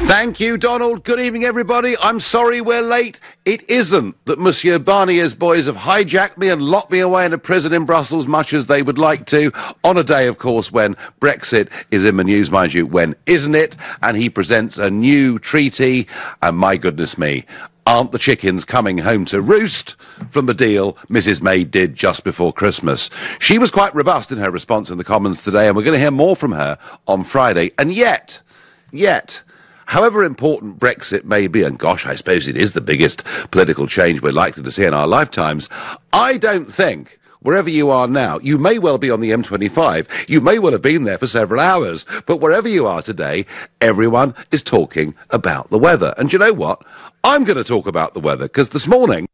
Thank you, Donald. Good evening, everybody. I'm sorry we're late. It isn't that Monsieur Barnier's boys have hijacked me and locked me away in a prison in Brussels, much as they would like to, on a day, of course, when Brexit is in the news, mind you. When isn't it? And he presents a new treaty, and my goodness me, aren't the chickens coming home to roost from the deal Mrs May did just before Christmas? She was quite robust in her response in the Commons today, and we're going to hear more from her on Friday. And yet, however important Brexit may be, and gosh, I suppose it is the biggest political change we're likely to see in our lifetimes, I don't think, wherever you are now, you may well be on the M25, you may well have been there for several hours, but wherever you are today, everyone is talking about the weather. And you know what? I'm going to talk about the weather, because this morning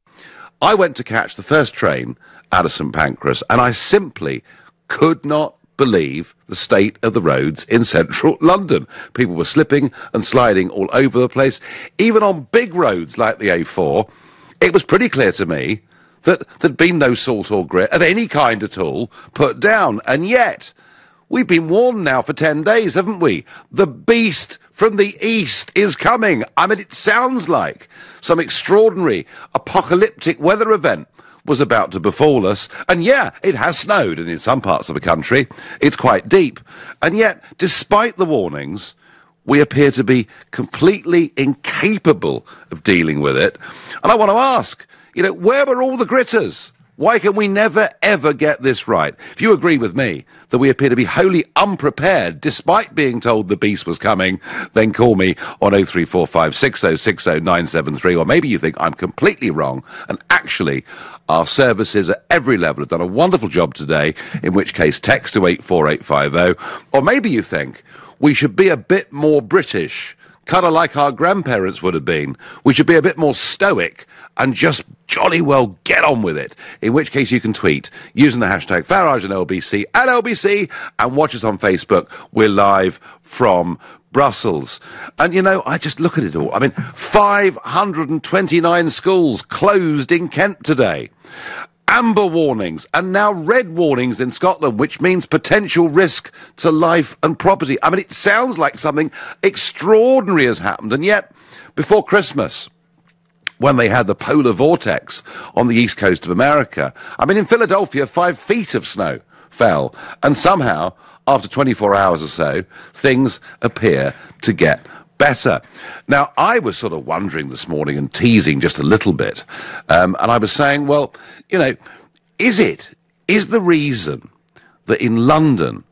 I went to catch the first train out of St Pancras, and I simply could not believe the state of the roads in central London. People were slipping and sliding all over the place. Even on big roads like the A4, it was pretty clear to me that there'd been no salt or grit of any kind at all put down. And yet, we've been warned now for 10 days, haven't we? The beast from the east is coming. I mean, it sounds like some extraordinary apocalyptic weather event was about to befall us. And yeah, it has snowed, and in some parts of the country, it's quite deep. And yet, despite the warnings, we appear to be completely incapable of dealing with it. And I want to ask, where were all the gritters? Why can we never, ever get this right? If you agree with me that we appear to be wholly unprepared despite being told the beast was coming, then call me on 0345 6060 973. Or maybe you think I'm completely wrong, and actually our services at every level have done a wonderful job today, in which case text to 84850. Or maybe you think we should be a bit more British, kind of like our grandparents would have been. We should be a bit more stoic and just jolly well get on with it. In which case you can tweet using the hashtag Farage and LBC at LBC, and watch us on Facebook. We're live from Brussels. And, I just look at it all. I mean, 529 schools closed in Kent today. Amber warnings and now red warnings in Scotland, which means potential risk to life and property. I mean, it sounds like something extraordinary has happened. And yet, before Christmas, when they had the polar vortex on the east coast of America, I mean, in Philadelphia, 5 feet of snow fell. And somehow, after 24 hours or so, things appear to get better. Now, I was sort of wondering this morning and teasing just a little bit, and I was saying, well, is the reason that in London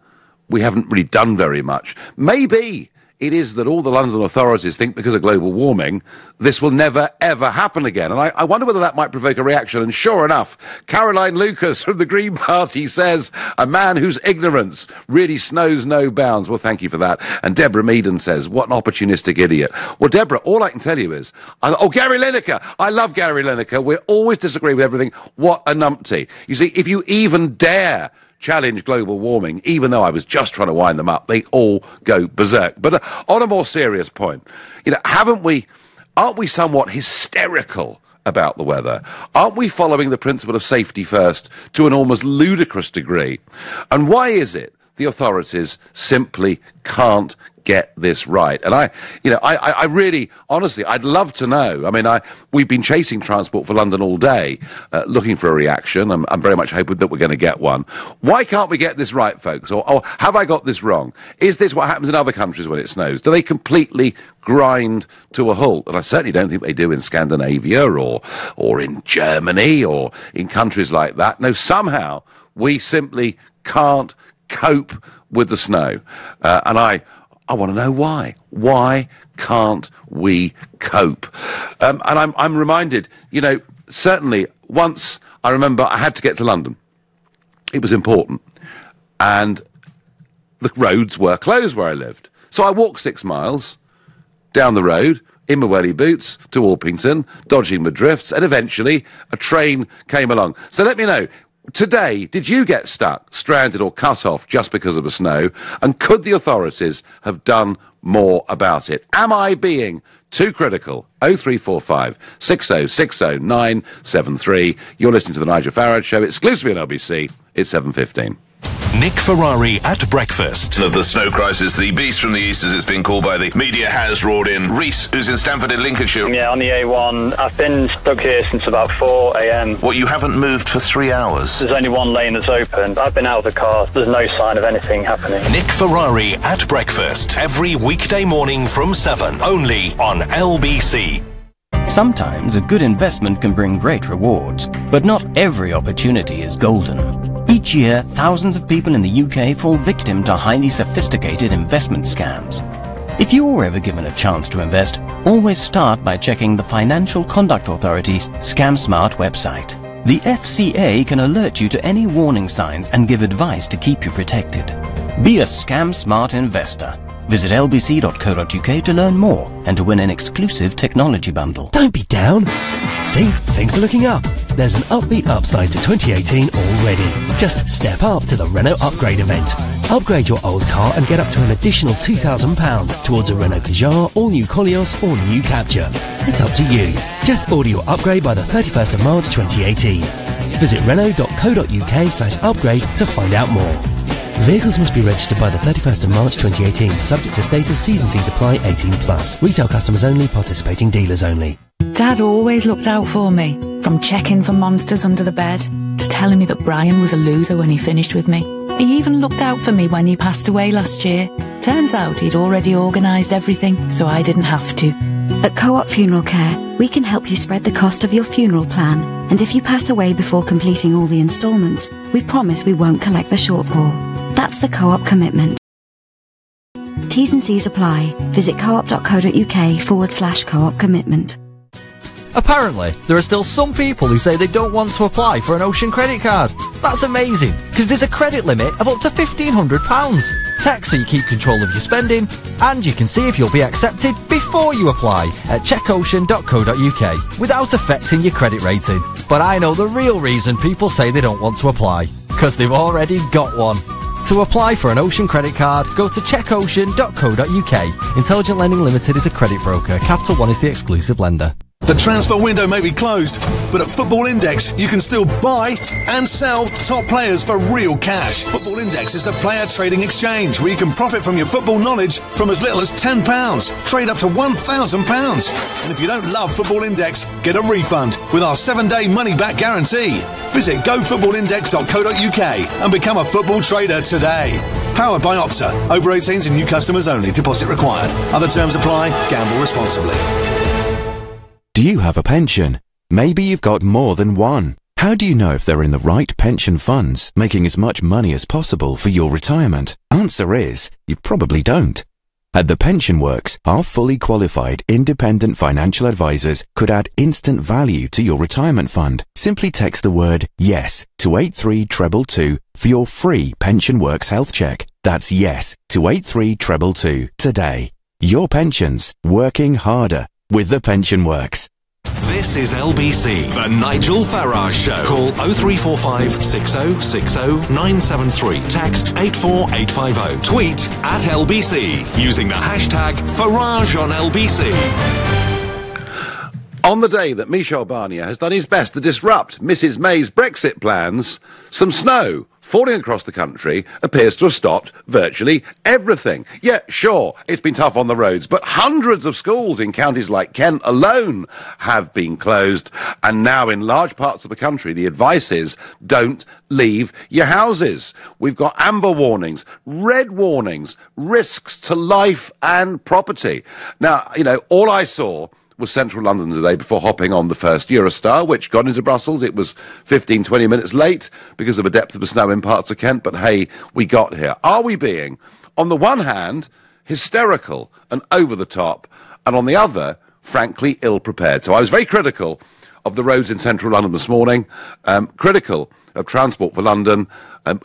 we haven't really done very much? Maybe it is that all the London authorities think because of global warming, this will never, ever happen again. And I wonder whether that might provoke a reaction. And sure enough, Caroline Lucas from the Green Party says, a man whose ignorance really knows no bounds. Well, thank you for that. And Deborah Meaden says, what an opportunistic idiot. Well, Deborah, all I can tell you is, Gary Lineker. I love Gary Lineker. We always disagree with everything. What a numpty. You see, if you even dare challenge global warming, even though I was just trying to wind them up, they all go berserk. But on a more serious point, aren't we somewhat hysterical about the weather? Aren't we following the principle of safety first to an almost ludicrous degree? And why is it the authorities simply can't get this right? And I really, honestly, I'd love to know. I mean, we've been chasing Transport for London all day, looking for a reaction. I'm very much hoping that we're going to get one. Why can't we get this right, folks? Or have I got this wrong? Is this what happens in other countries when it snows? Do they completely grind to a halt? And I certainly don't think they do in Scandinavia or in Germany or in countries like that. No, somehow we simply can't cope with the snow. And I want to know why. Why can't we cope? And I'm reminded, certainly once I remember I had to get to London. It was important. And the roads were closed where I lived. So I walked 6 miles down the road in my welly boots to Orpington, dodging my drifts, and eventually a train came along. So let me know. Today, did you get stuck, stranded or cut off just because of the snow? And could the authorities have done more about it? Am I being too critical? 0345 6060 973. You're listening to the Nigel Farage Show, exclusively on LBC. It's 7:15. Nick Ferrari at breakfast. Of the snow crisis, the beast from the east, as it's been called by the media, has roared in. Reese, who's in Stamford in Lincolnshire. Yeah, on the A1. I've been stuck here since about 4 a.m. What, you haven't moved for 3 hours? There's only one lane that's open. I've been out of the car. There's no sign of anything happening. Nick Ferrari at breakfast. Every weekday morning from 7. Only on LBC. Sometimes a good investment can bring great rewards, but not every opportunity is golden. Each year, thousands of people in the UK fall victim to highly sophisticated investment scams. If you're ever given a chance to invest, always start by checking the Financial Conduct Authority's Scam Smart website. The FCA can alert you to any warning signs and give advice to keep you protected. Be a Scam Smart investor. Visit lbc.co.uk to learn more and to win an exclusive technology bundle. Don't be down. See, things are looking up. There's an upbeat upside to 2018 already. Just step up to the Renault Upgrade event. Upgrade your old car and get up to an additional £2,000 towards a Renault Kadjar, all-new Koleos or new Captur. It's up to you. Just order your upgrade by the 31st of March 2018. Visit renault.co.uk/upgrade to find out more. Vehicles must be registered by the 31st of March 2018, subject to status, T's and C's apply, 18+. Retail customers only, participating dealers only. Dad always looked out for me, from checking for monsters under the bed, to telling me that Brian was a loser when he finished with me. He even looked out for me when he passed away last year. Turns out he'd already organised everything, so I didn't have to. At Co-op Funeral Care, we can help you spread the cost of your funeral plan. And if you pass away before completing all the instalments, we promise we won't collect the shortfall. That's the Co-op commitment. T's and C's apply. Visit coop.co.uk/co-op commitment. Apparently, there are still some people who say they don't want to apply for an Ocean credit card. That's amazing, because there's a credit limit of up to £1,500. Text so you keep control of your spending, and you can see if you'll be accepted before you apply at checkocean.co.uk without affecting your credit rating. But I know the real reason people say they don't want to apply, because they've already got one. To apply for an Ocean credit card, go to checkocean.co.uk. Intelligent Lending Limited is a credit broker. Capital One is the exclusive lender. The transfer window may be closed, but at Football Index you can still buy and sell top players for real cash. Football Index is the player trading exchange where you can profit from your football knowledge from as little as £10. Trade up to £1,000. And if you don't love Football Index, get a refund with our 7-day money-back guarantee. Visit gofootballindex.co.uk and become a football trader today. Powered by Opta. Over 18s and new customers only. Deposit required. Other terms apply. Gamble responsibly. Do you have a pension? Maybe you've got more than one. How do you know if they're in the right pension funds, making as much money as possible for your retirement? Answer is, you probably don't. At The Pension Works, our fully qualified independent financial advisors could add instant value to your retirement fund. Simply text the word YES to 83222 for your free Pension Works health check. That's YES to 83222 today. Your pensions, working harder with The Pension Works. This is LBC, the Nigel Farage Show. Call 0345 6060 973. Text 84850. Tweet at LBC using the hashtag Farage on LBC. On the day that Michel Barnier has done his best to disrupt Mrs May's Brexit plans, some snow falling across the country appears to have stopped virtually everything. Yeah, sure, it's been tough on the roads, but hundreds of schools in counties like Kent alone have been closed. And now in large parts of the country, the advice is don't leave your houses. We've got amber warnings, red warnings, risks to life and property. Now, you know, all I saw was central London today before hopping on the first Eurostar, which got into Brussels. It was 15, 20 minutes late because of a depth of the snow in parts of Kent, but hey, we got here. Are we being, on the one hand, hysterical and over the top, and on the other, frankly, ill-prepared? So I was very critical of the roads in central London this morning, critical of Transport for London.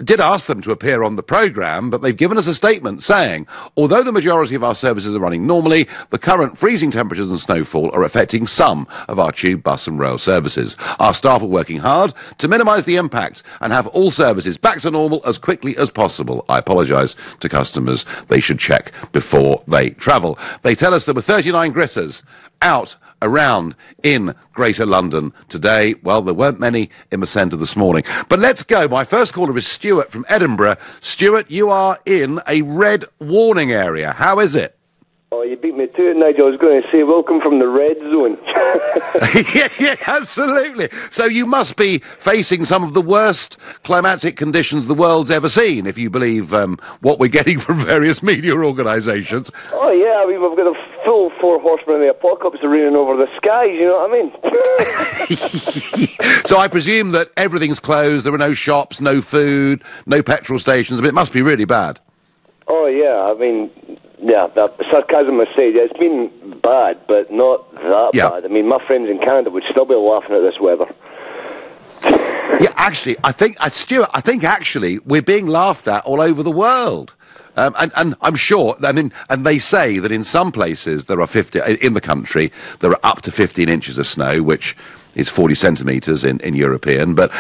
Did ask them to appear on the programme, but they've given us a statement saying, although the majority of our services are running normally, the current freezing temperatures and snowfall are affecting some of our tube, bus and rail services. Our staff are working hard to minimise the impact and have all services back to normal as quickly as possible. I apologise to customers. They should check before they travel. They tell us there were 39 grissers out around in Greater London today. Well, there weren't many in the centre this morning. But let's go. My first caller is Stuart from Edinburgh. Stuart, you are in a red warning area. How is it? Oh, you beat me to it, Nigel. I was going to say, welcome from the red zone. yeah, absolutely. So you must be facing some of the worst climatic conditions the world's ever seen, if you believe what we're getting from various media organisations. Oh, yeah, I mean, we've got a full 4 horsemen of the apocalypse raining over the skies, you know what I mean? So I presume that everything's closed, there are no shops, no food, no petrol stations. I mean, it must be really bad. Oh, yeah, I mean... Yeah, that sarcasm aside, it's been bad, but not that bad. I mean, my friends in Canada would still be laughing at this weather. Yeah, actually, Stuart, I think actually we're being laughed at all over the world. And I'm sure, and they say that in some places there are 50, in the country, there are up to 15 inches of snow, which is 40 centimetres in European. But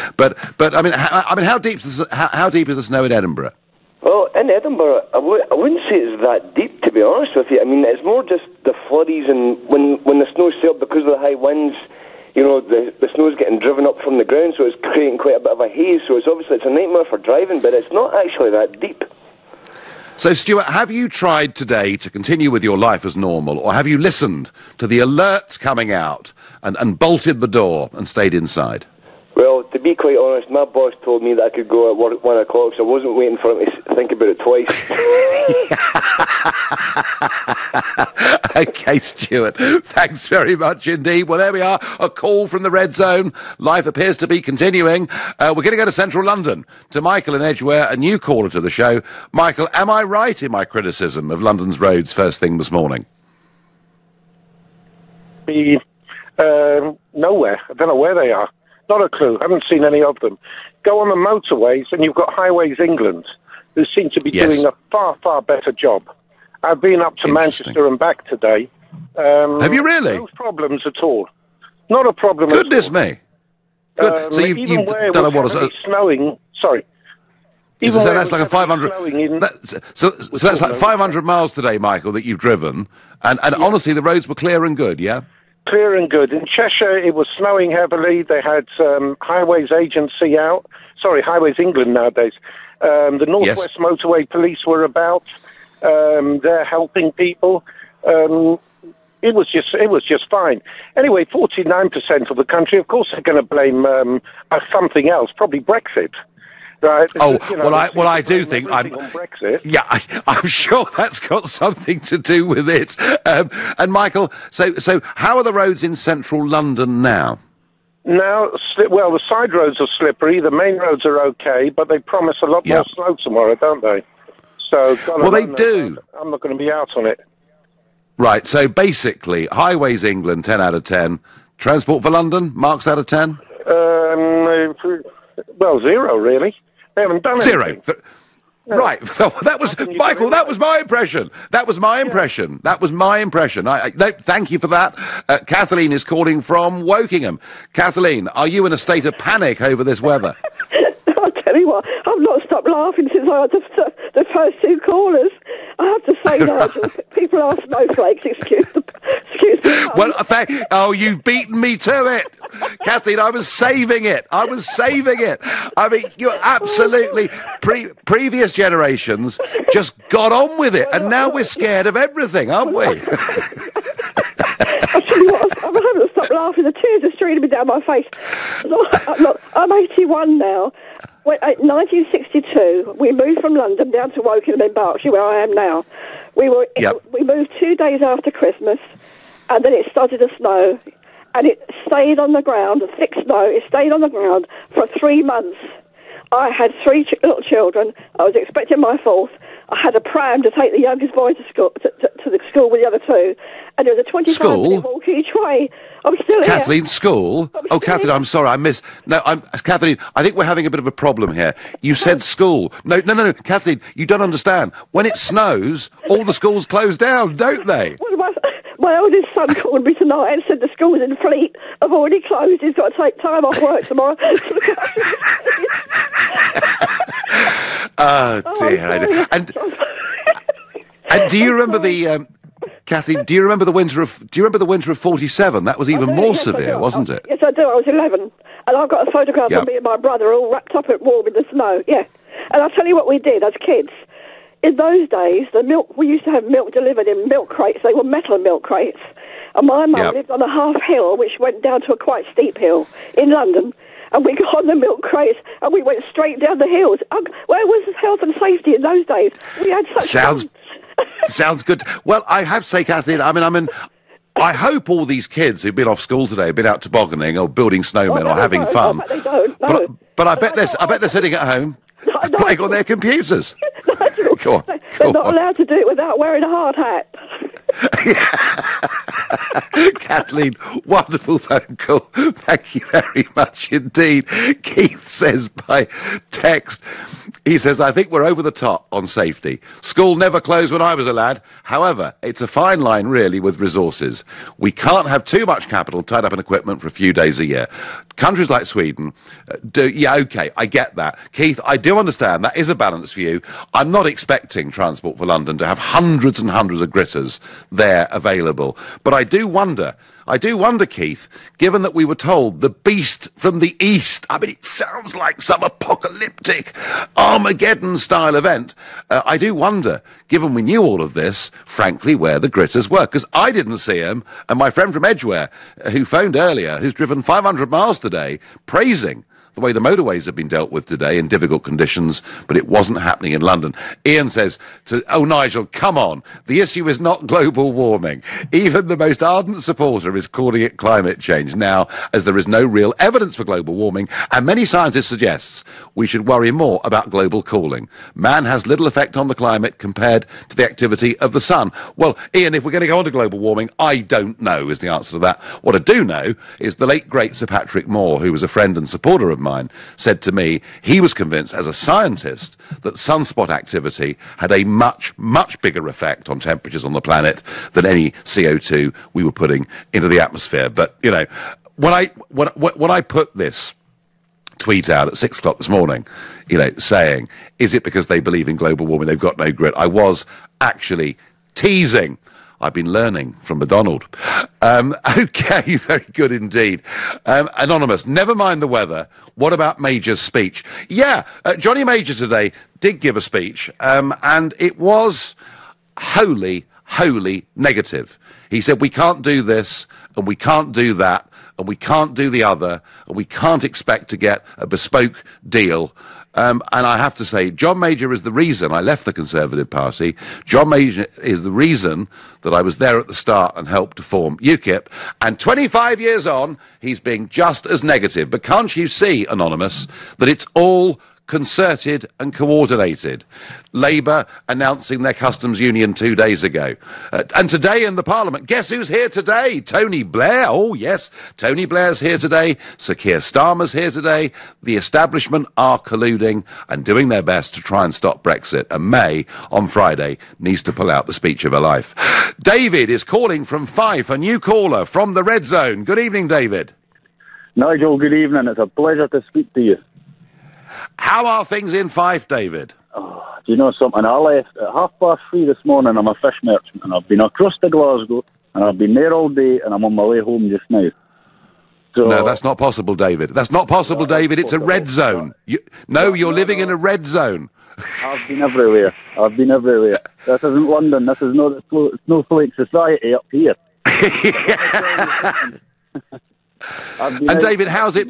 I mean, how deep is the snow in Edinburgh? Well, in Edinburgh, I wouldn't say it's that deep, to be honest with you. I mean, it's more just the flurries, and when the snow's sailed because of the high winds, you know, the snow's getting driven up from the ground, so it's creating quite a bit of a haze. So it's a nightmare for driving, but it's not actually that deep. So, Stuart, have you tried today to continue with your life as normal, or have you listened to the alerts coming out and bolted the door and stayed inside? Well, to be quite honest, my boss told me that I could go at work at 1 o'clock, so I wasn't waiting for him to think about it twice. OK, Stuart, thanks very much indeed. Well, there we are, a call from the red zone. Life appears to be continuing. We're going to go to central London, to Michael in Edgware, a new caller to the show. Michael, am I right in my criticism of London's roads first thing this morning? Nowhere. I don't know where they are. Not a clue. I haven't seen any of them. Go on the motorways and you've got Highways England, who seem to be doing a far, far better job. I've been up to Manchester and back today. Have you really? No problems at all. Not a problem at all. Goodness me. Good. So you've done what is snowing. Sorry. So that's like a 500. So that's like 500 miles today, Michael, that you've driven, and honestly, the roads were clear and good. Yeah. Clear and good. In Cheshire, it was snowing heavily. They had Highways Agency out. Sorry, Highways England nowadays. The Northwest Motorway Police were about. They're helping people. It was just fine. Anyway, 49% of the country, of course, are going to blame something else, probably Brexit. Right. Oh, well, I do think on Brexit. Yeah, I'm sure that's got something to do with it. And Michael, so how are the roads in central London now? Now, well, the side roads are slippery. The main roads are okay, but they promise a lot more snow tomorrow, don't they? So, well, they do. I'm not going to be out on it. Right. So basically, Highways England 10 out of 10. Transport for London marks out of 10. Well, 0 really. They haven't done anything. 0. Right. That was Michael. That was my impression. That was my impression. That was my impression. No, thank you for that. Kathleen is calling from Wokingham. Kathleen, are you in a state of panic over this weather? I'll tell you what. I've not stopped laughing since I had the first 2 callers. I have to say, Nigel, people are snowflakes. Excuse me. Well, you've beaten me to it, Kathleen. I was saving it. I mean, you're absolutely previous generations just got on with it, and now we're scared of everything, aren't we? I tell you what, I haven't stopped laughing. The tears are streaming down my face. Look, I'm 81 now. In 1962, we moved from London down to Wokingham in Berkshire, where I am now. We moved 2 days after Christmas, and then it started to snow, and it stayed on the ground, thick snow. It stayed on the ground for 3 months. I had 3 little children. I was expecting my 4th. I had a pram to take the youngest boy to school, to the school with the other 2, and there was a 25-minute walk each way. I'm still here. Kathleen, school? Oh, Kathleen, I'm sorry, Kathleen, I think we're having a bit of a problem here. You said school. No, Kathleen, you don't understand. When it snows, all the schools close down, don't they? Well, my oldest son called me tonight and said the schools in Fleet have already closed. He's got to take time off work tomorrow. Oh, dear. And do you remember the... Kathleen, do you remember the winter of 47? That was even more severe, wasn't it? Yes, I do. I was 11. And I've got a photograph of me and my brother all wrapped up at warm in the snow, yeah. And I'll tell you what we did as kids. In those days, the milk, we used to have milk delivered in milk crates. They were metal milk crates. And my mum lived on a half hill, which went down to a quite steep hill in London. And we got on the milk crates and we went straight down the hills. Where was health and safety in those days? We had such Sounds good. Well, I have to say, Kathleen, I hope all these kids who've been off school today have been out tobogganing or building snowmen or having fun. They don't, no. But I bet they're sitting at home playing on their computers. Go on. They're not allowed to do it without wearing a hard hat. Kathleen, wonderful phone call. Thank you very much indeed. Keith says by text, he says, I think we're over the top on safety. School never closed when I was a lad. However, it's a fine line, really, with resources. We can't have too much capital tied up in equipment for a few days a year. Countries like Sweden okay, I get that. Keith, I do understand that is a balanced view. I'm not expecting Transport for London to have hundreds and hundreds of gritters there available. But I do wonder, Keith, given that we were told the beast from the east, it sounds like some apocalyptic Armageddon-style event. I do wonder, given we knew all of this, frankly, where the gritters were. Because I didn't see them, and my friend from Edgware, who phoned earlier, who's driven 500 miles today, praising the way the motorways have been dealt with today in difficult conditions, but it wasn't happening in London. Ian says, Nigel, come on. The issue is not global warming. Even the most ardent supporter is calling it climate change now, as there is no real evidence for global warming, and many scientists suggest we should worry more about global cooling. Man has little effect on the climate compared to the activity of the sun. Well, Ian, if we're going to go on to global warming, I don't know is the answer to that. What I do know is the late, great Sir Patrick Moore, who was a friend and supporter of mine, said to me he was convinced as a scientist that sunspot activity had a much, much bigger effect on temperatures on the planet than any CO2 we were putting into the atmosphere. But, when I put this tweet out at 6 o'clock this morning, saying, is it because they believe in global warming, they've got no grit? I was actually teasing. I've been learning from McDonald. Okay, very good indeed. Anonymous, never mind the weather. What about Major's speech? Yeah, Johnny Major today did give a speech, and it was wholly negative. He said, we can't do this, and we can't do that, and we can't do the other, and we can't expect to get a bespoke deal. And I have to say, John Major is the reason I left the Conservative Party. John Major is the reason that I was there at the start and helped to form UKIP. And 25 years on, he's being just as negative. But can't you see, Anonymous, that it's all concerted and coordinated? Labour announcing their customs union 2 days ago. And today in the Parliament, guess who's here today? Tony Blair. Oh, yes, Tony Blair's here today. Sir Keir Starmer's here today. The establishment are colluding and doing their best to try and stop Brexit. And May, on Friday, needs to pull out the speech of her life. David is calling from Fife, a new caller from the Red Zone. Good evening, David. Nigel, good evening. It's a pleasure to speak to you. How are things in Fife, David? Oh, do you know something? I left at 3:30 this morning. I'm a fish merchant, and I've been across to Glasgow, and I've been there all day, and I'm on my way home just now. So, no, that's not possible, David. That's not possible, David. It's a red zone. You're living in a red zone. I've been everywhere. This isn't London. This is not Snowflake Society up here. And David, how's it?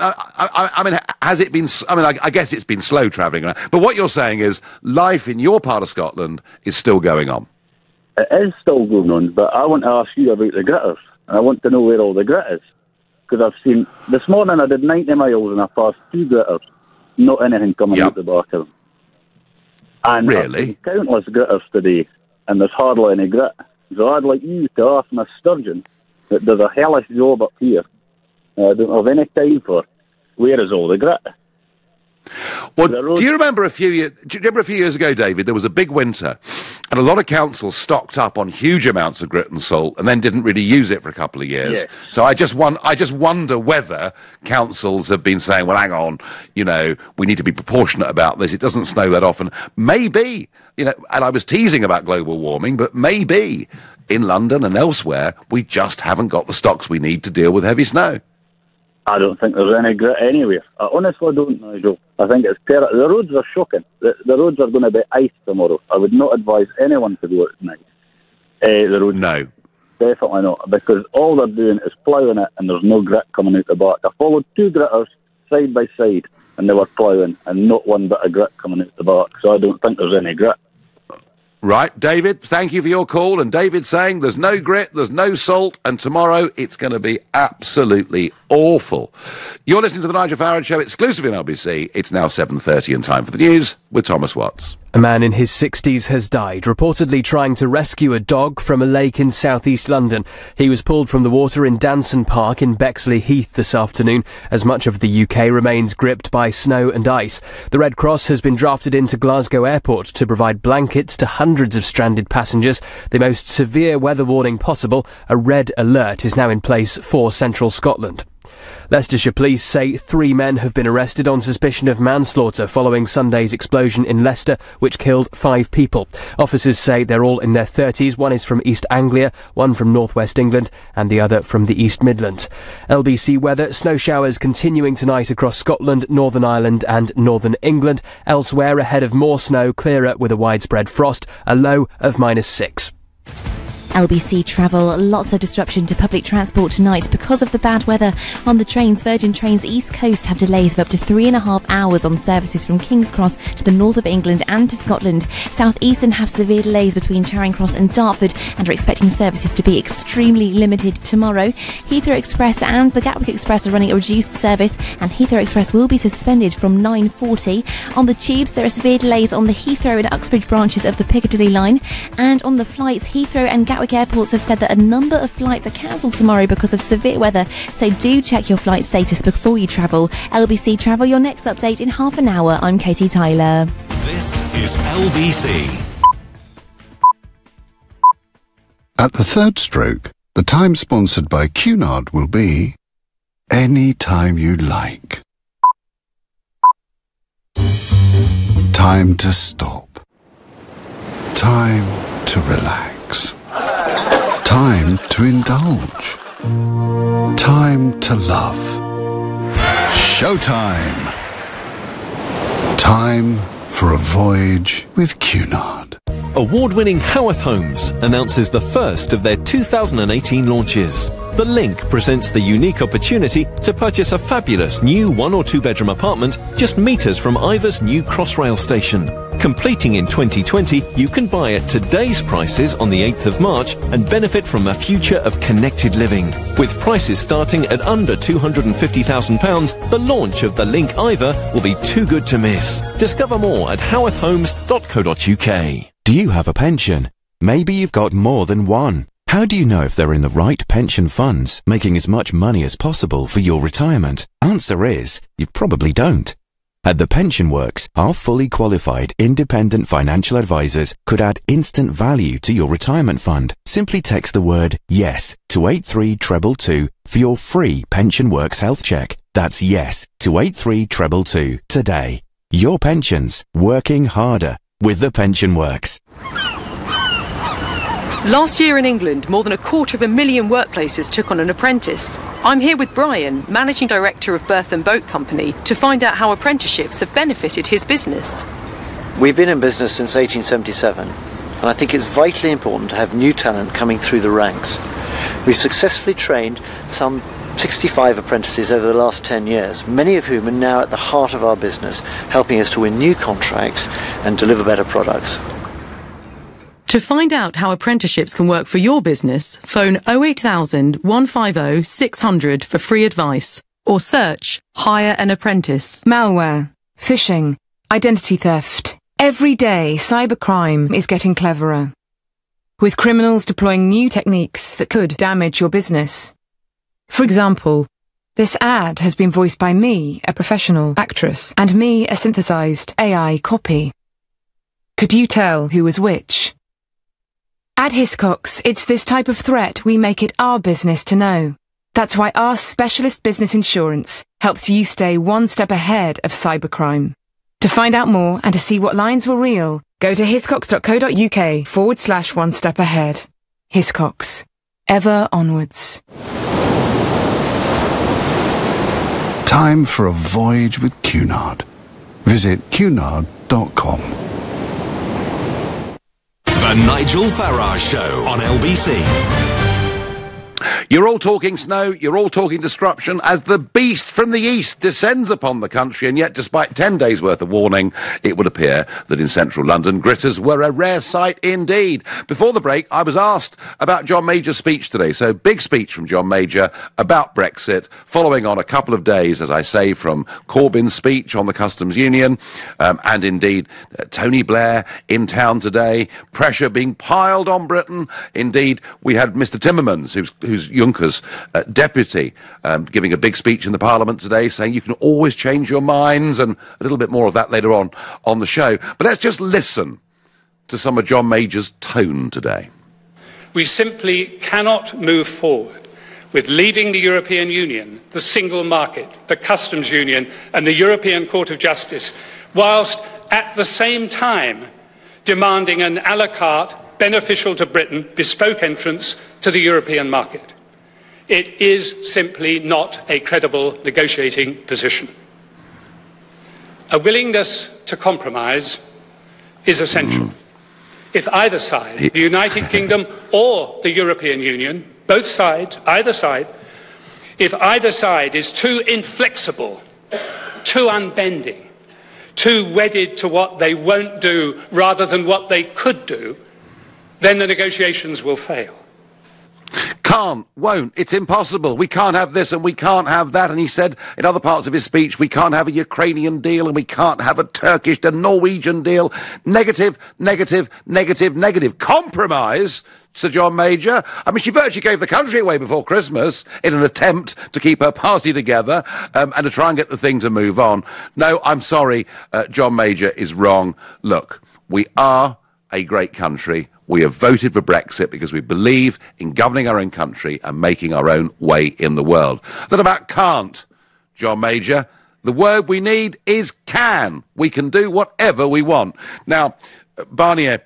Has it been? I guess it's been slow travelling around. But what you're saying is, life in your part of Scotland is still going on. It is still going on, but I want to ask you about the gritters, and I want to know where all the grit is, because I've seen this morning I did 90 miles and I passed 2 gritters, not anything coming out the back of them. And really, I've seen countless gritters today, and there's hardly any grit. So I'd like you to ask Miss Sturgeon that there's a hellish job up here. I don't have any time for where is all the grit. Well, do you remember a few years ago, David, there was a big winter and a lot of councils stocked up on huge amounts of grit and salt and then didn't really use it for a couple of years. Yes. So I just wonder whether councils have been saying, well, hang on, we need to be proportionate about this. It doesn't snow that often. Maybe, and I was teasing about global warming, but maybe in London and elsewhere, we just haven't got the stocks we need to deal with heavy snow. I don't think there's any grit anywhere. I honestly don't, Nigel. I think it's terrible. The roads are shocking. The roads are going to be ice tomorrow. I would not advise anyone to go out tonight. The roads. No. Definitely not, because all they're doing is ploughing it and there's no grit coming out the back. I followed 2 gritters side by side and they were ploughing and not one bit of grit coming out the back, so I don't think there's any grit. Right, David, thank you for your call. And David saying there's no grit, there's no salt, and tomorrow it's going to be absolutely awful. You're listening to the Nigel Farage Show, exclusively on LBC. It's now 7:30 and time for the news with Thomas Watts. A man in his 60s has died, reportedly trying to rescue a dog from a lake in southeast London. He was pulled from the water in Danson Park in Bexley Heath this afternoon, as much of the UK remains gripped by snow and ice. The Red Cross has been drafted into Glasgow Airport to provide blankets to hundreds of stranded passengers. The most severe weather warning possible, a red alert, is now in place for central Scotland. Leicestershire police say 3 men have been arrested on suspicion of manslaughter following Sunday's explosion in Leicester, which killed 5 people. Officers say they're all in their 30s. One is from East Anglia, one from northwest England, and the other from the East Midlands. LBC weather: snow showers continuing tonight across Scotland, Northern Ireland and northern England. Elsewhere, ahead of more snow, clearer with a widespread frost, a low of -6. LBC travel, lots of disruption to public transport tonight because of the bad weather on the trains. Virgin Trains East Coast have delays of up to 3.5 hours on services from King's Cross to the north of England and to Scotland. South Eastern have severe delays between Charing Cross and Dartford and are expecting services to be extremely limited tomorrow. Heathrow Express and the Gatwick Express are running a reduced service, and Heathrow Express will be suspended from 9:40. On the tubes, there are severe delays on the Heathrow and Uxbridge branches of the Piccadilly line, and on the flights, Heathrow and Gatwick airports have said that a number of flights are cancelled tomorrow because of severe weather, so do check your flight status before you travel. LBC Travel, your next update in half an hour. I'm Katie Tyler. This is LBC. At the third stroke, the time sponsored by Cunard will be any time you like. Time to stop. Time to relax. Time to indulge. Time to love. Showtime. Time for a voyage with Cunard. Award-winning Howarth Homes announces the first of their 2018 launches. The Link presents the unique opportunity to purchase a fabulous new 1 or 2 bedroom apartment just metres from Ivor's new Crossrail station. Completing in 2020, you can buy at today's prices on the 8th of March and benefit from a future of connected living. With prices starting at under £250,000, the launch of the Link Ivor will be too good to miss. Discover more at howarthhomes.co.uk. Do you have a pension? Maybe you've got more than one. How do you know if they're in the right pension funds, making as much money as possible for your retirement? Answer is, you probably don't. At The Pension Works, our fully qualified independent financial advisors could add instant value to your retirement fund. Simply text the word YES to 83222 for your free Pension Works health check. That's YES to 83222 today. Your pensions, working harder with The Pension Works. Last year in England, more than 250,000 workplaces took on an apprentice. I'm here with Brian, Managing Director of Berth and Boat Company, to find out how apprenticeships have benefited his business. We've been in business since 1877, and I think it's vitally important to have new talent coming through the ranks. We've successfully trained some 65 apprentices over the last 10 years, many of whom are now at the heart of our business, helping us to win new contracts and deliver better products. To find out how apprenticeships can work for your business, phone 08000 150 600 for free advice, or search Hire an Apprentice. Malware, phishing, identity theft. Every day, cybercrime is getting cleverer, with criminals deploying new techniques that could damage your business. For example, this ad has been voiced by me, a professional actress, and me, a synthesized AI copy. Could you tell who was which? At Hiscox, it's this type of threat we make it our business to know. That's why our specialist business insurance helps you stay one step ahead of cybercrime. To find out more and to see what lines were real, go to hiscox.co.uk/one step ahead. Hiscox. Ever onwards. Time for a voyage with Cunard. Visit cunard.com. The Nigel Farage Show on LBC. You're all talking snow, you're all talking disruption as the beast from the east descends upon the country, and yet despite 10 days worth of warning, it would appear that in central London, gritters were a rare sight indeed. Before the break, I was asked about John Major's speech today, so big speech from John Major about Brexit, following on a couple of days, as I say, from Corbyn's speech on the customs union, and indeed Tony Blair in town today, pressure being piled on Britain. Indeed, we had Mr Timmermans, who's Juncker's deputy, giving a big speech in the Parliament today, saying you can always change your minds, and a little bit more of that later on the show. But let's just listen to some of John Major's tone today. We simply cannot move forward with leaving the European Union, the single market, the customs union and the European Court of Justice, whilst at the same time demanding an à la carte, beneficial to Britain, bespoke entrance to the European market. It is simply not a credible negotiating position. A willingness to compromise is essential. If either side, the United Kingdom or the European Union, both sides, either side, if either side is too inflexible, too unbending, too wedded to what they won't do rather than what they could do, then the negotiations will fail. Can't, won't, it's impossible. We can't have this and we can't have that. And he said in other parts of his speech, we can't have a Ukrainian deal and we can't have a Turkish and Norwegian deal. Negative, negative, negative, negative. Compromise, Sir John Major. I mean, she virtually gave the country away before Christmas in an attempt to keep her party together and to try and get the thing to move on. No, I'm sorry, John Major is wrong. Look, we are a great country. We have voted for Brexit because we believe in governing our own country and making our own way in the world. That about can't, John Major. The word we need is can. We can do whatever we want. Now, Barnier,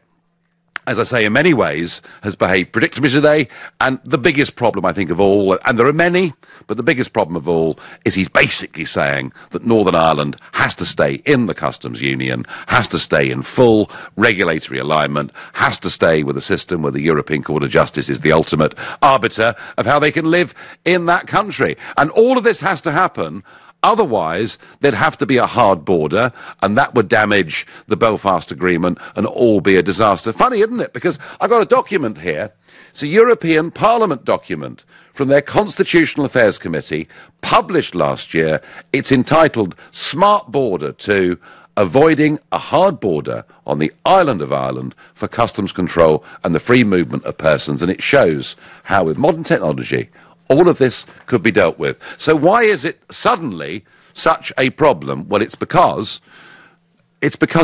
as I say, in many ways, has behaved predictably today, and the biggest problem, I think, of all, and there are many, but the biggest problem of all is he's basically saying that Northern Ireland has to stay in the customs union, has to stay in full regulatory alignment, has to stay with a system where the European Court of Justice is the ultimate arbiter of how they can live in that country. And all of this has to happen. Otherwise, there'd have to be a hard border, and that would damage the Belfast Agreement and all be a disaster. Funny, isn't it? Because I've got a document here. It's a European Parliament document from their Constitutional Affairs Committee, published last year. It's entitled Smart Border 2, Avoiding a Hard Border on the Island of Ireland for Customs Control and the Free Movement of Persons. And it shows how, with modern technology, all of this could be dealt with. So why is it suddenly such a problem? Well, it's because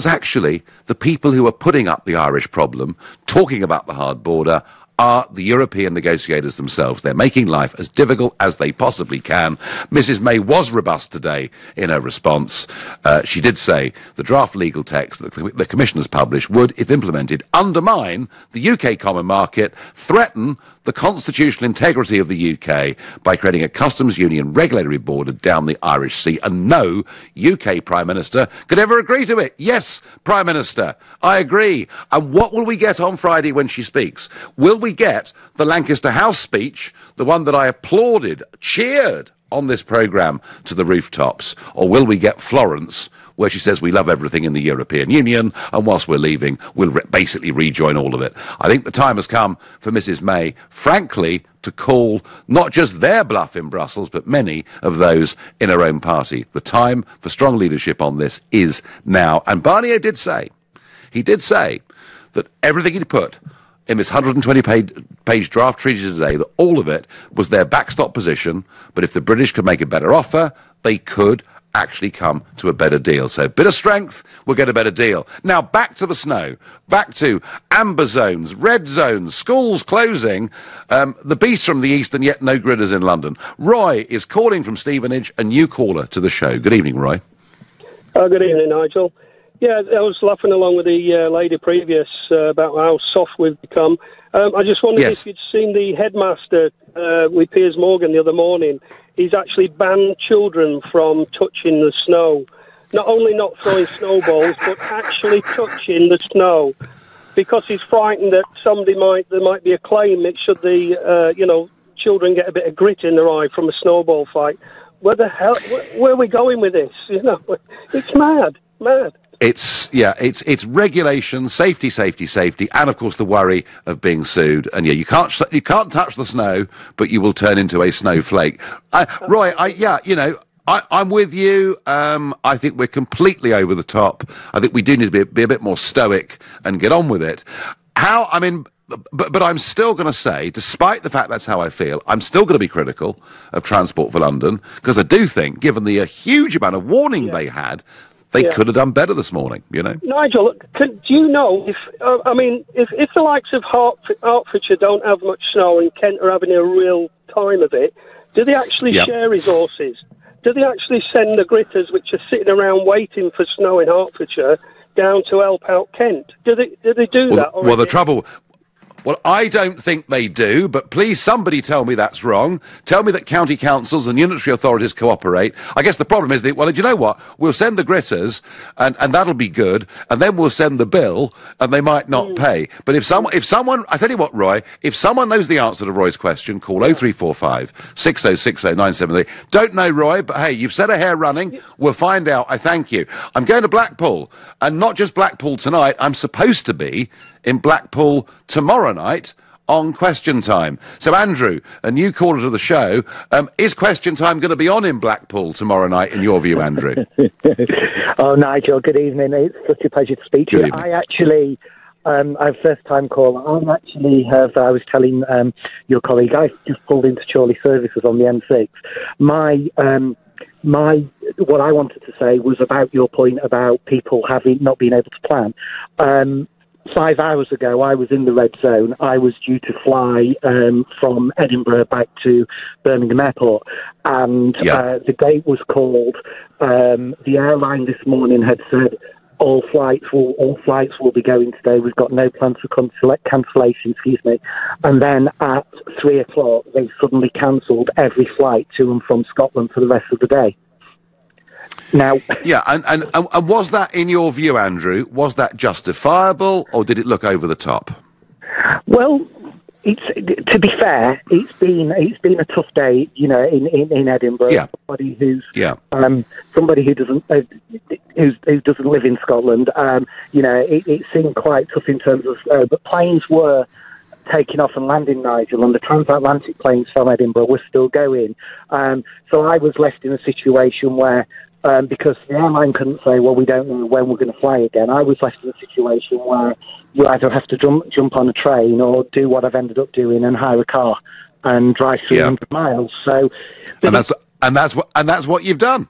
actually the people who are putting up the Irish problem, talking about the hard border, are the European negotiators themselves. They're making life as difficult as they possibly can. Mrs May was robust today in her response. She did say the draft legal text that the Commission has published would, if implemented, undermine the UK common market, threaten the constitutional integrity of the UK by creating a customs union regulatory border down the Irish Sea, and no UK Prime Minister could ever agree to it. Yes, Prime Minister, I agree. And what will we get on Friday when she speaks? Will we get the Lancaster House speech, the one that I applauded, cheered on this programme to the rooftops? Or will we get Florence, where she says we love everything in the European Union, and whilst we're leaving, we'll basically rejoin all of it? I think the time has come for Mrs May, frankly, to call not just their bluff in Brussels, but many of those in her own party. The time for strong leadership on this is now. And Barnier did say that everything he'd put in this 120-page draft treaty today, that all of it was their backstop position, but if the British could make a better offer, they could actually come to a better deal. So, bit of strength, we'll get a better deal. Now, back to the snow, back to amber zones, red zones, schools closing, the beast from the east, and yet no gritters in London. Roy is calling from Stevenage, a new caller to the show. Good evening, Roy. Good evening, Nigel. Yeah, I was laughing along with the lady previous about how soft we've become. I just wondered if you'd seen the headmaster with Piers Morgan the other morning. he's actually banned children from touching the snow. Not only not throwing snowballs, but actually touching the snow, because he's frightened that there might be a claim that should the children get a bit of grit in their eye from a snowball fight. Where the hell? Where are we going with this? It's mad. It's regulation, safety, and of course the worry of being sued. And you can't touch the snow, but you will turn into a snowflake. Roy, I'm with you. I think we're completely over the top. I think we do need to be a bit more stoic and get on with it. But I'm still going to say, despite the fact that's how I feel, I'm still going to be critical of Transport for London, because I do think, given the huge amount of warning they had, they could have done better this morning, Nigel, do you know if the likes of Hertfordshire don't have much snow and Kent are having a real time of it, do they actually share resources? Do they actually send the gritters, which are sitting around waiting for snow in Hertfordshire, down to help out Kent? Do they do that? Well, the trouble... Well, I don't think they do, but please somebody tell me that's wrong. Tell me that county councils and unitary authorities cooperate. I guess the problem is that, well, do you know what? We'll send the gritters, and that'll be good, and then we'll send the bill, and they might not pay. But if someone, I tell you what, Roy, if someone knows the answer to Roy's question, call 0345 6060 973. Don't know, Roy, but hey, you've set a hair running. We'll find out. I thank you. I'm going to Blackpool, and not just Blackpool tonight. I'm supposed to be in Blackpool tomorrow night on Question Time. So, Andrew, a new caller to the show, is Question Time going to be on in Blackpool tomorrow night, in your view, Andrew? Oh, Nigel, good evening. It's such a pleasure to speak to you. I actually... I'm a first-time caller. I was telling your colleague, I just pulled into Chorley Services on the M6. What I wanted to say was about your point about people not being able to plan. 5 hours ago, I was in the red zone. I was due to fly from Edinburgh back to Birmingham Airport, and the gate was called. The airline this morning had said all flights will be going today. We've got no plans for cancellation. And then at 3 o'clock, they suddenly cancelled every flight to and from Scotland for the rest of the day. Now, and was that, in your view, Andrew, was that justifiable, or did it look over the top? Well, to be fair, it's been a tough day, in Edinburgh. Yeah. Somebody who doesn't live in Scotland. It seemed quite tough in terms of, but planes were taking off and landing, Nigel, and the transatlantic planes from Edinburgh were still going. So I was left in a situation where, because the airline couldn't say, well, we don't know when we're going to fly again, I was left in a situation where you either have to jump on a train or do what I've ended up doing and hire a car and drive 300 miles. So, and that's what you've done.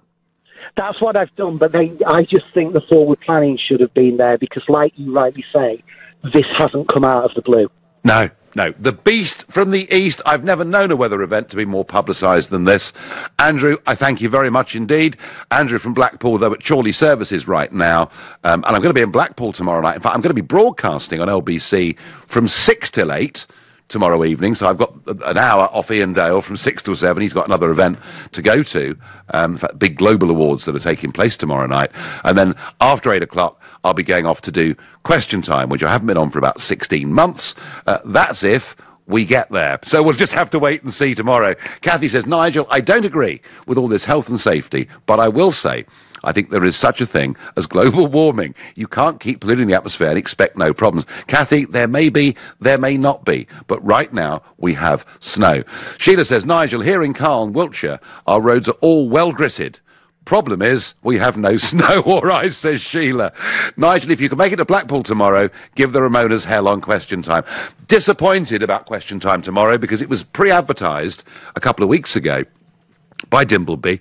That's what I've done, but I just think the forward planning should have been there, because, like you rightly say, this hasn't come out of the blue. No. The beast from the east. I've never known a weather event to be more publicised than this. Andrew, I thank you very much indeed. Andrew from Blackpool, though, at Chorley Services right now. And I'm going to be in Blackpool tomorrow night. In fact, I'm going to be broadcasting on LBC from 6 till 8 tomorrow evening. So I've got an hour off Ian Dale from 6 till 7. He's got another event to go to. In fact, big global awards that are taking place tomorrow night. And then after 8 o'clock, I'll be going off to do Question Time, which I haven't been on for about 16 months. That's if we get there. So we'll just have to wait and see tomorrow. Kathy says, Nigel, I don't agree with all this health and safety, but I will say, I think there is such a thing as global warming. You can't keep polluting the atmosphere and expect no problems. Kathy, there may be, there may not be, but right now we have snow. Sheila says, Nigel, here in Carlne, Wiltshire, our roads are all well gritted. Problem is, we have no snow, all right, says Sheila. Nigel, if you can make it to Blackpool tomorrow, give the Ramonas hell on Question Time. Disappointed about Question Time tomorrow because it was pre-advertised a couple of weeks ago by Dimbleby.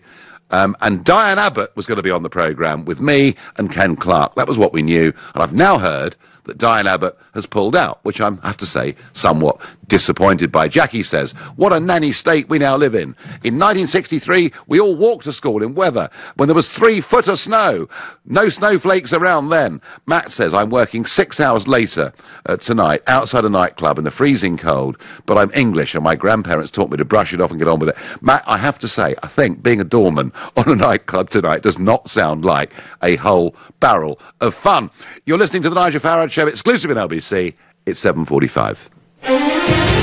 And Diane Abbott was going to be on the programme with me and Ken Clark. That was what we knew. And I've now heard that Diane Abbott has pulled out, which I have to say, somewhat disappointed by. Jackie says, what a nanny state we now live in. In 1963, we all walked to school in weather when there was 3 foot of snow. No snowflakes around then. Matt says, I'm working 6 hours later tonight outside a nightclub in the freezing cold, but I'm English and my grandparents taught me to brush it off and get on with it. Matt, I have to say, I think being a doorman on a nightclub tonight does not sound like a whole barrel of fun. You're listening to the Nigel Farage Show, exclusive in LBC. It's 7:45.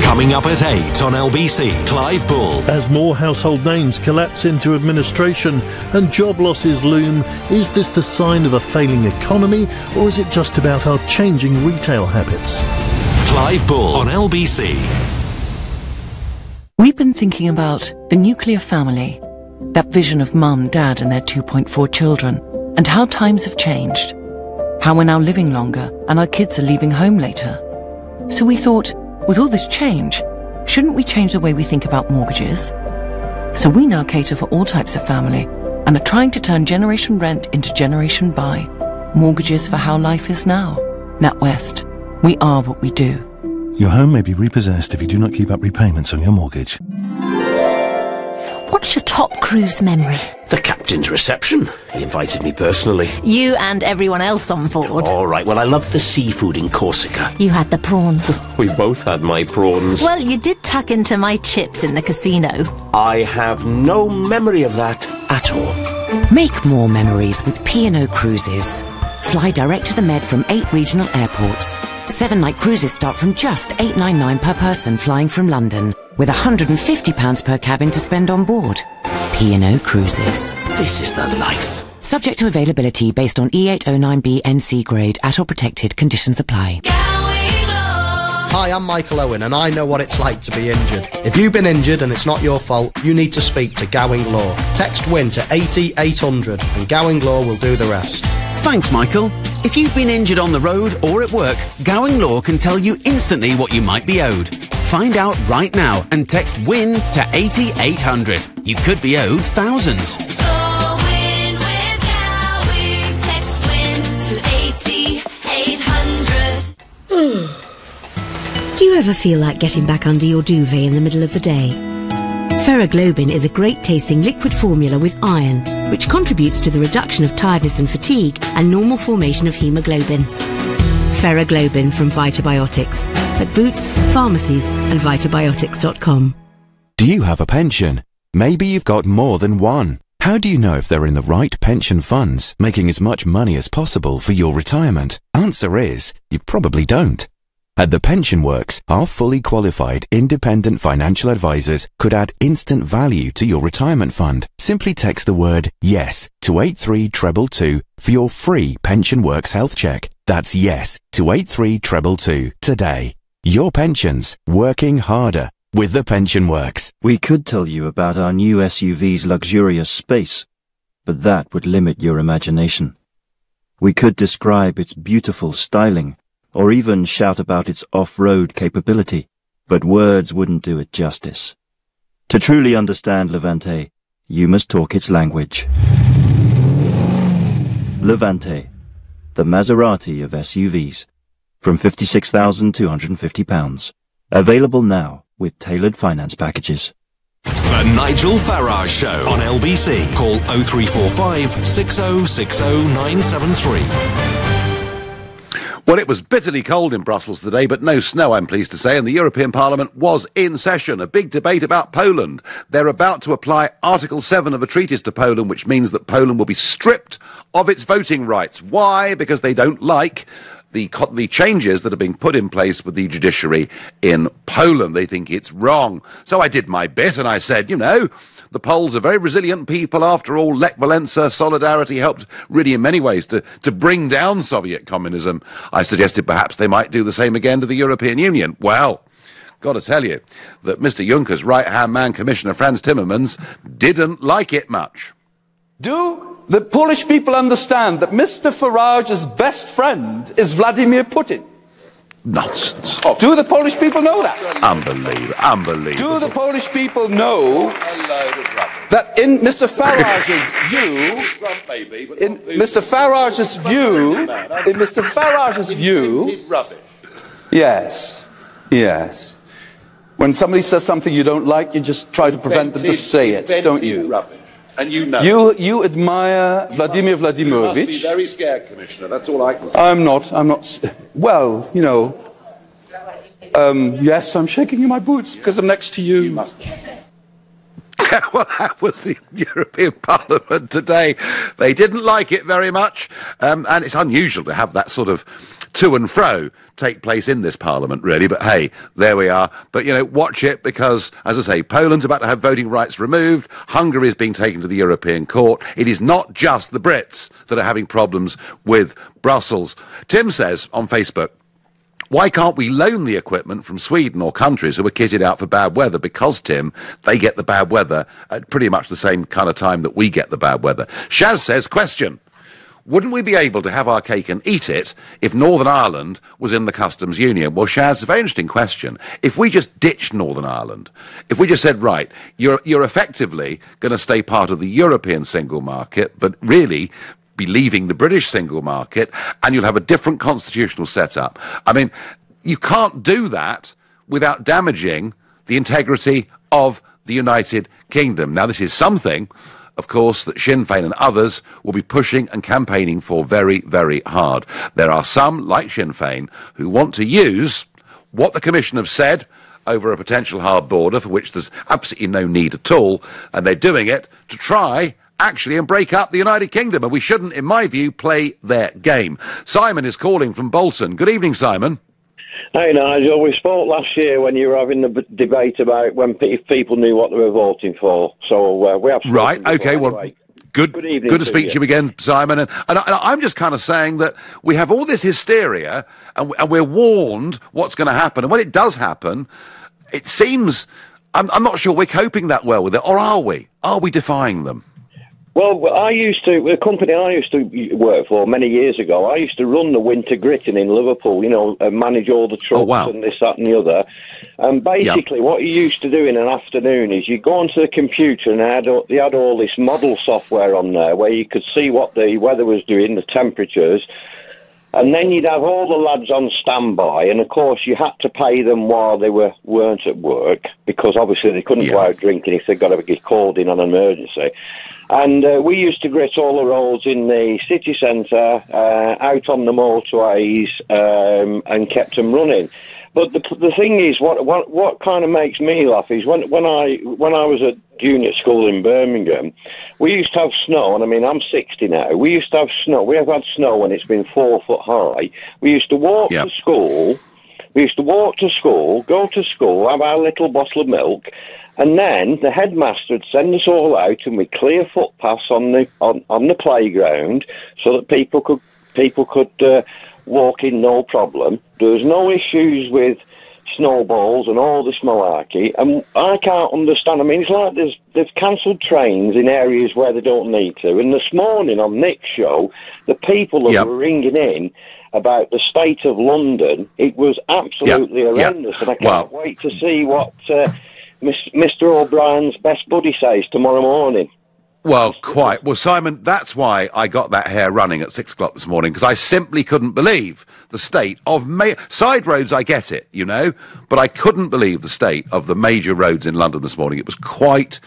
Coming up at 8 on LBC, Clive Bull. As more household names collapse into administration and job losses loom, is this the sign of a failing economy, or is it just about our changing retail habits? Clive Bull on LBC. We've been thinking about the nuclear family, that vision of mum, dad and their 2.4 children, and how times have changed. How we're now living longer and our kids are leaving home later. So we thought, with all this change, shouldn't we change the way we think about mortgages? So we now cater for all types of family and are trying to turn generation rent into generation buy. Mortgages for how life is now. NatWest. We are what we do. Your home may be repossessed if you do not keep up repayments on your mortgage. What's your top cruise memory? The captain's reception. He invited me personally. You and everyone else on board. All right, well, I loved the seafood in Corsica. You had the prawns. We both had my prawns. Well, you did tuck into my chips in the casino. I have no memory of that at all. Make more memories with P&O Cruises. Fly direct to the Med from 8 regional airports. 7-night cruises start from just $8.99 per person flying from London, with £150 per cabin to spend on board. P&O Cruises. This is the life. Subject to availability based on E809B NC grade at or protected. Conditions apply. Hi, I'm Michael Owen and I know what it's like to be injured. If you've been injured and it's not your fault, you need to speak to Gowing Law. Text WIN to 80800 and Gowing Law will do the rest. Thanks, Michael. If you've been injured on the road or at work, Gowing Law can tell you instantly what you might be owed. Find out right now and text WIN to 80800. You could be owed thousands. So win with Gowing. Text WIN to 80800. Do you ever feel like getting back under your duvet in the middle of the day? Ferroglobin is a great-tasting liquid formula with iron, which contributes to the reduction of tiredness and fatigue and normal formation of haemoglobin. Ferroglobin from Vitabiotics at Boots, pharmacies and vitabiotics.com. Do you have a pension? Maybe you've got more than one. How do you know if they're in the right pension funds, making as much money as possible for your retirement? Answer is, you probably don't. At The Pension Works, our fully qualified independent financial advisors could add instant value to your retirement fund. Simply text the word YES to 83222 for your free Pension Works health check. That's YES to 83222 today. Your pensions working harder with The Pension Works. We could tell you about our new SUV's luxurious space, but that would limit your imagination. We could describe its beautiful styling, or even shout about its off-road capability, but words wouldn't do it justice. To truly understand Levante, you must talk its language. Levante, the Maserati of SUVs, from £56,250. Available now with tailored finance packages. The Nigel Farage Show on LBC. Call 0345 6060 973. Well, it was bitterly cold in Brussels today, but no snow, I'm pleased to say, and the European Parliament was in session. A big debate about Poland. They're about to apply Article 7 of a treaties to Poland, which means that Poland will be stripped of its voting rights. Why? Because they don't like the changes that are being put in place with the judiciary in Poland. They think it's wrong. So I did my bit and I said, you know, the Poles are very resilient people. After all, Lech Walesa, Solidarity helped really in many ways to bring down Soviet communism. I suggested perhaps they might do the same again to the European Union. Well, got to tell you that Mr. Juncker's right-hand man, Commissioner Franz Timmermans, didn't like it much. Do the Polish people understand that Mr. Farage's best friend is Vladimir Putin? Nonsense. Oh, do the Polish people know that? Unbelievable. Do the Polish people know that in Mr. Farage's view, yes. When somebody says something you don't like, you just try to prevent them to say it, don't you? Rubbish. And you know. You admire Vladimir Vladimirovich. You must be very scared, Commissioner. That's all I can say. I'm not. Well, you know. Yes, I'm shaking in my boots because I'm next to you. You must be. Well, that was the European Parliament today. They didn't like it very much, and it's unusual to have that sort of to and fro take place in this Parliament, really. But hey, there we are. But, you know, watch it because, as I say, Poland's about to have voting rights removed. Hungary is being taken to the European Court. It is not just the Brits that are having problems with Brussels. Tim says on Facebook, why can't we loan the equipment from Sweden or countries who are kitted out for bad weather? Because, Tim, they get the bad weather at pretty much the same kind of time that we get the bad weather. Shaz says, question, wouldn't we be able to have our cake and eat it if Northern Ireland was in the customs union? Well, Shaz, a very interesting question. If we just ditched Northern Ireland, if we just said, right, you're effectively going to stay part of the European single market, but really be leaving the British single market, and you'll have a different constitutional setup. I mean, you can't do that without damaging the integrity of the United Kingdom. Now, this is something, of course, that Sinn Féin and others will be pushing and campaigning for very, very hard. There are some, like Sinn Féin, who want to use what the Commission have said over a potential hard border, for which there's absolutely no need at all, and they're doing it to try actually and break up the United Kingdom, and we shouldn't, in my view, play their game. Simon is calling from Bolton. Good evening, Simon. Hey, Nigel, we spoke last year when you were having the debate about if people knew what they were voting for, so we have... Right, OK, anyway. well, good to speak to you again, Simon, and I'm just kind of saying that we have all this hysteria, and we're warned what's going to happen, and when it does happen, it seems... I'm not sure we're coping that well with it, or are we? Are we defying them? Well, the company I used to work for many years ago, I used to run the winter gritting in Liverpool, you know, and manage all the trucks and this, that and the other. And basically what you used to do in an afternoon is you go onto the computer and they had all this model software on there where you could see what the weather was doing, the temperatures, and then you'd have all the lads on standby, and of course you had to pay them while they weren't at work, because obviously they couldn't go out drinking if they got to get called in on an emergency. And we used to grit all the roads in the city centre, out on the motorways, and kept them running. But the thing is, what kind of makes me laugh is when I was at junior school in Birmingham, we used to have snow, and I mean, I'm 60 now. We used to have snow. We have had snow when it's been 4 foot high. We used to walk to school. We used to walk to school, go to school, have our little bottle of milk, and then the headmaster would send us all out, and we'd clear footpaths on the playground so that people could walk in no problem. There was no issues with snowballs and all this malarkey, and I can't understand. I mean, it's like they've cancelled trains in areas where they don't need to. And this morning on Nick's show, the people that were ringing in about the state of London, it was absolutely horrendous, and I can't wait to see what Mr. O'Brien's best buddy says tomorrow morning. Well, quite. Well, Simon, that's why I got that hair running at 6 o'clock this morning, because I simply couldn't believe the state of... Side roads, I get it, you know, but I couldn't believe the state of the major roads in London this morning. It was quite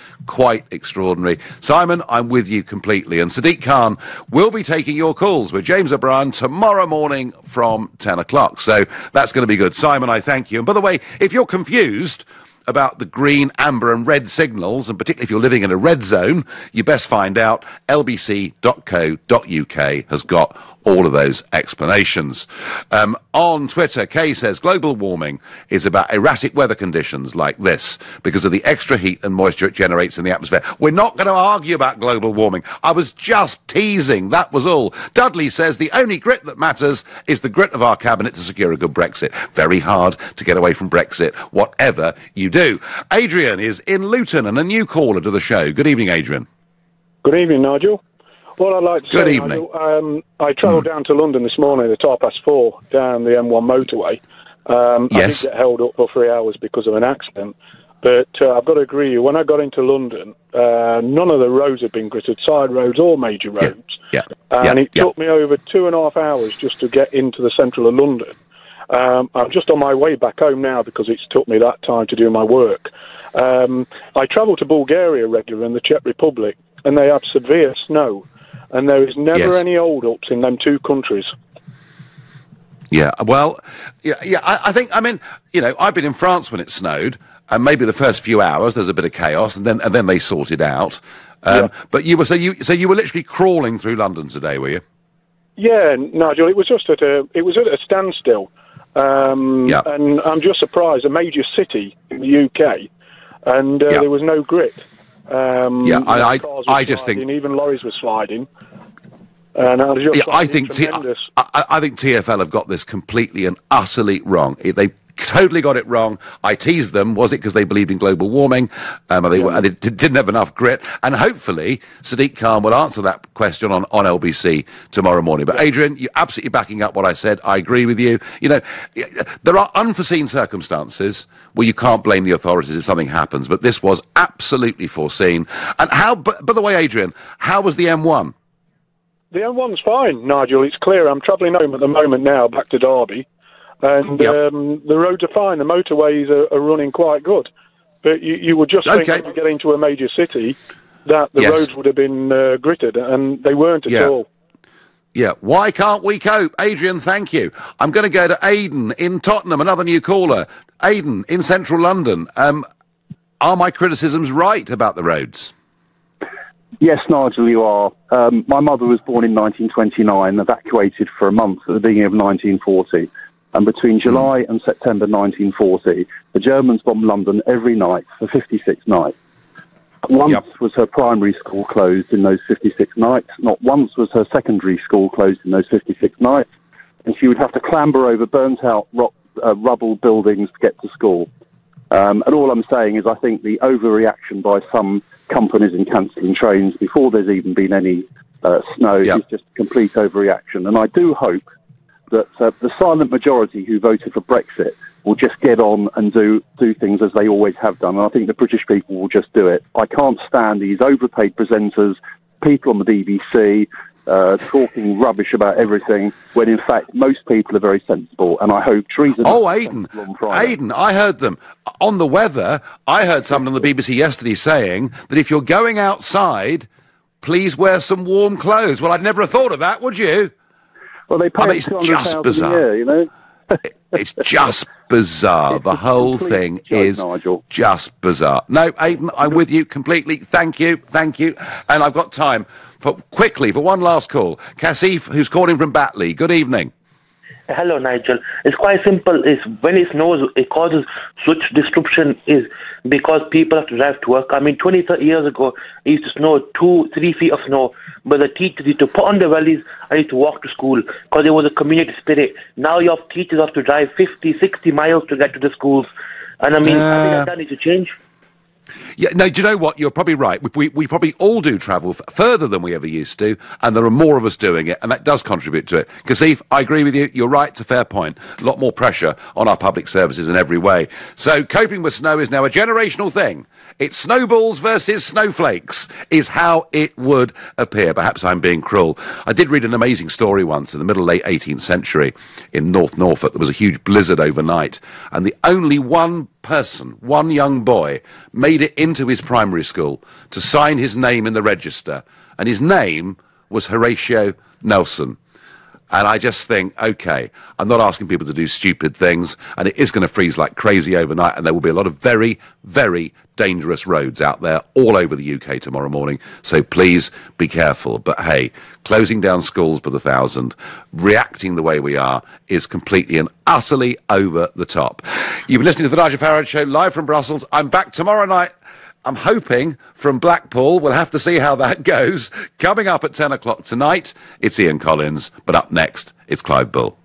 extraordinary. Simon, I'm with you completely. And Sadiq Khan will be taking your calls with James O'Brien tomorrow morning from 10 o'clock. So that's going to be good. Simon, I thank you. And by the way, if you're confused about the green, amber and red signals, and particularly if you're living in a red zone, you best find out. lbc.co.uk has got all of those explanations. On Twitter, Kay says, global warming is about erratic weather conditions like this because of the extra heat and moisture it generates in the atmosphere. We're not going to argue about global warming. I was just teasing, that was all. Dudley says, the only grit that matters is the grit of our cabinet to secure a good Brexit. Very hard to get away from Brexit, whatever you do. Adrian is in Luton and a new caller to the show. Good evening, Adrian. Good evening, Nigel. What I'd like to say, Nigel, I travelled down to London this morning at 4:30 down the M1 motorway, I did get held up for 3 hours because of an accident. But I've got to agree with you, when I got into London, none of the roads had been gritted, side roads or major roads. And it took me over 2.5 hours just to get into the central of London. I'm just on my way back home now because it's took me that time to do my work. I travel to Bulgaria regularly in the Czech Republic, and they have severe snow. And there is never any hold-ups in them two countries. Yeah, well, I think, I mean, you know, I've been in France when it snowed, and maybe the first few hours there's a bit of chaos, and then they sort it out. But you were so you were literally crawling through London today, were you? Yeah, Nigel, it was just at a standstill. And I'm just surprised, a major city in the UK, and there was no grit. I just think even lorries were sliding. And I think TfL have got this completely and utterly wrong. They totally got it wrong. I teased them. Was it because they believed in global warming? They didn't have enough grit. And hopefully Sadiq Khan will answer that question on LBC tomorrow morning. But Adrian, you're absolutely backing up what I said. I agree with you. You know, there are unforeseen circumstances where you can't blame the authorities if something happens. But this was absolutely foreseen. And how, by the way, Adrian, how was the M1? The M1's fine, Nigel. It's clear. I'm travelling home at the moment now, back to Derby. And the roads are fine. The motorways are running quite good. But you would just think when you get into a major city that the roads would have been gritted, and they weren't at all. Yeah, why can't we cope? Adrian, thank you. I'm going to go to Aidan in Tottenham, another new caller. Aidan in central London. Are my criticisms right about the roads? Yes, Nigel, you are. My mother was born in 1929, evacuated for a month at the beginning of 1940. And between July and September 1940, the Germans bombed London every night for 56 nights. Once was her primary school closed in those 56 nights. Not once was her secondary school closed in those 56 nights. And she would have to clamber over burnt-out rubble buildings to get to school. And all I'm saying is I think the overreaction by some companies in cancelling trains before there's even been any snow is just a complete overreaction. And I do hope that the silent majority who voted for Brexit will just get on and do things as they always have done. And I think the British people will just do it. I can't stand these overpaid presenters, people on the BBC, talking rubbish about everything, when in fact most people are very sensible. And I hope Theresa... Oh, Aidan, I heard them. On the weather, I heard someone on the BBC yesterday saying that if you're going outside, please wear some warm clothes. Well, I'd never have thought of that, would you? Well, they pay it's just bizarre. A year, you know? It's just bizarre. The whole thing is just bizarre. No, Aidan, I'm with you completely. Thank you. And I've got time for one last call. Kasif, who's calling from Batley. Good evening. Hello, Nigel. It's quite simple. It's when it snows, it causes such disruption is because people have to drive to work. I mean, 20, 30 years ago, it used to snow 2-3 feet of snow, but the teachers used to put on their wellies and used to walk to school because there was a community spirit. Now you have teachers have to drive 50, 60 miles to get to the schools. And I mean, I think that needs to change. Yeah, no, do you know what? You're probably right. We probably all do travel further than we ever used to, and there are more of us doing it, and that does contribute to it. Kasif, I agree with you. You're right. It's a fair point. A lot more pressure on our public services in every way. So coping with snow is now a generational thing. It's snowballs versus snowflakes is how it would appear. Perhaps I'm being cruel. I did read an amazing story once in the late 18th century in North Norfolk. There was a huge blizzard overnight, and the only one young boy, made it into his primary school to sign his name in the register, and his name was Horatio Nelson. And I just think, okay, I'm not asking people to do stupid things, and it is going to freeze like crazy overnight, and there will be a lot of very, very dangerous roads out there all over the UK tomorrow morning, so please be careful. But hey, closing down schools by the thousand, reacting the way we are, is completely and utterly over the top. You've been listening to the Nigel Farage Show, live from Brussels. I'm back tomorrow night. I'm hoping from Blackpool. We'll have to see how that goes. Coming up at 10 o'clock tonight, it's Ian Collins. But up next, it's Clive Bull.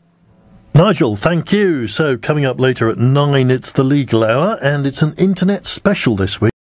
Nigel, thank you. So coming up later at 9, it's the Legal Hour, and it's an internet special this week.